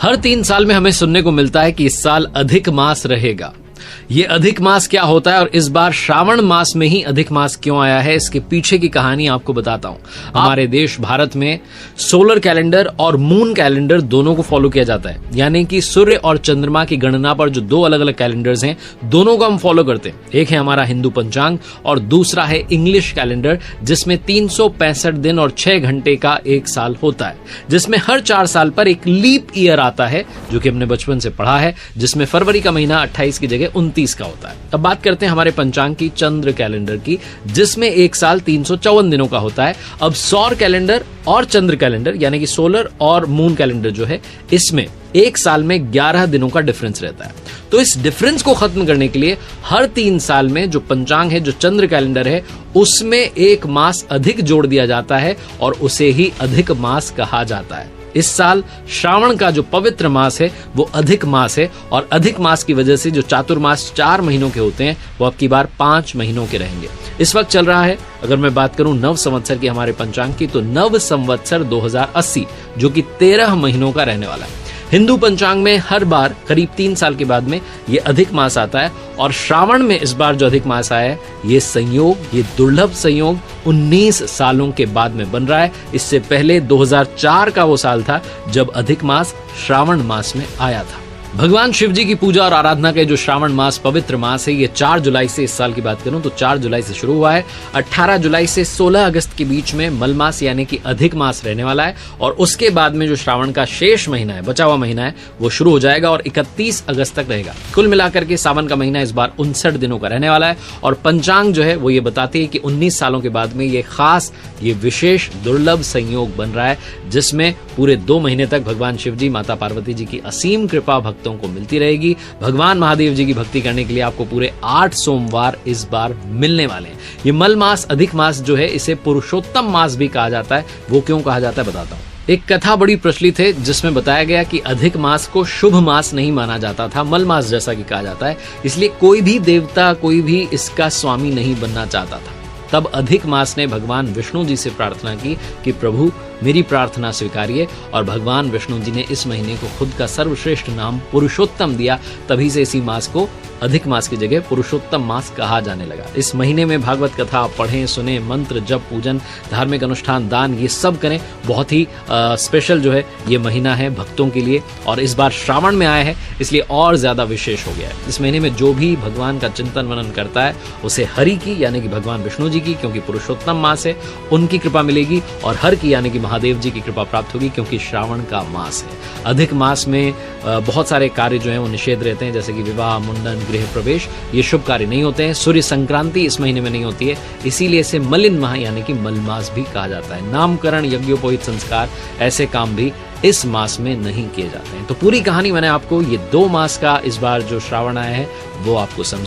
हर 3 साल में हमें सुनने को मिलता है कि इस साल अधिक मास रहेगा। ये अधिक मास क्या होता है और इस बार श्रावण मास में ही अधिक मास क्यों आया है, इसके पीछे की कहानी आपको बताता हूं। हमारे देश भारत में सोलर कैलेंडर और मून कैलेंडर दोनों को फॉलो किया जाता है, यानी कि सूर्य और चंद्रमा की गणना पर जो 2 अलग अलग कैलेंडर्स हैं, दोनों को हम फॉलो करते हैं। एक है हमारा हिंदू पंचांग और दूसरा है इंग्लिश कैलेंडर, जिसमें 365 दिन और 6 घंटे का एक साल होता है, जिसमें हर 4 साल पर एक लीप ईयर आता है, जो कि हमने बचपन से पढ़ा है, जिसमें फरवरी का महीना 28 की जगह 29 का होता है। अब बात करते हैं हमारे पंचांग की, चंद्र कैलेंडर की, जिसमें एक साल 354 दिनों का होता है। अब सौर कैलेंडर और चंद्र कैलेंडर यानी कि सोलर और मून कैलेंडर जो है, इसमें एक साल में 11 दिनों का डिफरेंस रहता है। तो इस डिफरेंस को खत्म करने के लिए हर 3 साल में जो पंचांग है, जो चंद्र कैलेंडर है, उसमें एक मास अधिक जोड़ दिया जाता है और उसे ही अधिक मास कहा जाता है। इस साल श्रावण का जो पवित्र मास है वो अधिक मास है, और अधिक मास की वजह से जो चातुर्मास 4 महीनों के होते हैं वो अब की बार 5 महीनों के रहेंगे। इस वक्त चल रहा है, अगर मैं बात करूं नव संवत्सर की हमारे पंचांग की, तो नव संवत्सर 2080 जो कि 13 महीनों का रहने वाला है। हिंदू पंचांग में हर बार करीब 3 साल के बाद में ये अधिक मास आता है, और श्रावण में इस बार जो अधिक मास आया है, ये संयोग, ये दुर्लभ संयोग 19 सालों के बाद में बन रहा है। इससे पहले 2004 का वो साल था जब अधिक मास श्रावण मास में आया था। भगवान शिव जी की पूजा और आराधना के जो श्रावण मास पवित्र मास है, ये 4 जुलाई से, इस साल की बात करूं तो 4 जुलाई से शुरू हुआ है। 18 जुलाई से 16 अगस्त के बीच में मल मास यानी कि अधिक मास रहने वाला है, और उसके बाद में जो श्रावण का शेष महीना है, बचा हुआ महीना है, वो शुरू हो जाएगा और 31 अगस्त तक रहेगा। कुल मिलाकर के सावन का महीना इस बार 59 दिनों का रहने वाला है, और पंचांग जो है वो ये बताती है कि 19 सालों के बाद में ये खास, ये विशेष दुर्लभ संयोग बन रहा है, जिसमें पूरे 2 महीने तक भगवान शिव जी, माता पार्वती जी की असीम कृपा भक्तों को मिलती रहेगी। भगवान महादेव जी की भक्ति करने के लिए आपको पूरे 8 सोमवार इस बार मिलने वाले हैं। ये मल मास, अधिक मास जो है, इसे पुरुषोत्तम मास भी कहा जाता है। वो क्यों कहा जाता है बताता हूं। एक कथा बड़ी प्रचलित है जिसमें बताया गया कि अधिक मास को शुभ मास नहीं माना जाता था, मल मास जैसा कि कहा जाता है, इसलिए कोई भी देवता, कोई भी इसका स्वामी नहीं बनना चाहता था। तब अधिक मास ने भगवान विष्णु जी से प्रार्थना की कि प्रभु मेरी प्रार्थना स्वीकारिए, और भगवान विष्णु जी ने इस महीने को खुद का सर्वश्रेष्ठ नाम पुरुषोत्तम दिया। तभी से इसी मास को अधिक मास की जगह पुरुषोत्तम मास कहा जाने लगा। इस महीने में भागवत कथा आप पढ़ें, सुने, मंत्र जप, पूजन, धार्मिक अनुष्ठान, दान, ये सब करें। बहुत ही स्पेशल जो है ये महीना है भक्तों के लिए, और इस बार श्रावण में आया है इसलिए और ज्यादा विशेष हो गया है। इस महीने में जो भी भगवान का चिंतन मनन करता है उसे हरि की यानी कि भगवान विष्णु जी की, क्योंकि पुरुषोत्तम मास है, उनकी कृपा मिलेगी, और हर की यानी कि महादेव जी की कृपा प्राप्त होगी, क्योंकि श्रावण का मास है। अधिक मास में बहुत सारे कार्य जो हैं वो निषेध रहते हैं, जैसे कि विवाह, मुंडन, गृह प्रवेश, ये शुभ कार्य नहीं होते हैं। सूर्य संक्रांति इस महीने में नहीं होती है, इसीलिए इसे मलिन माह यानी कि मल मास भी कहा जाता है। नामकरण, यज्ञोपवीत संस्कार, ऐसे काम भी इस मास में नहीं किए जाते हैं। तो पूरी कहानी मैंने आपको ये 2 मास का इस बार जो श्रावण आया है वो आपको समझ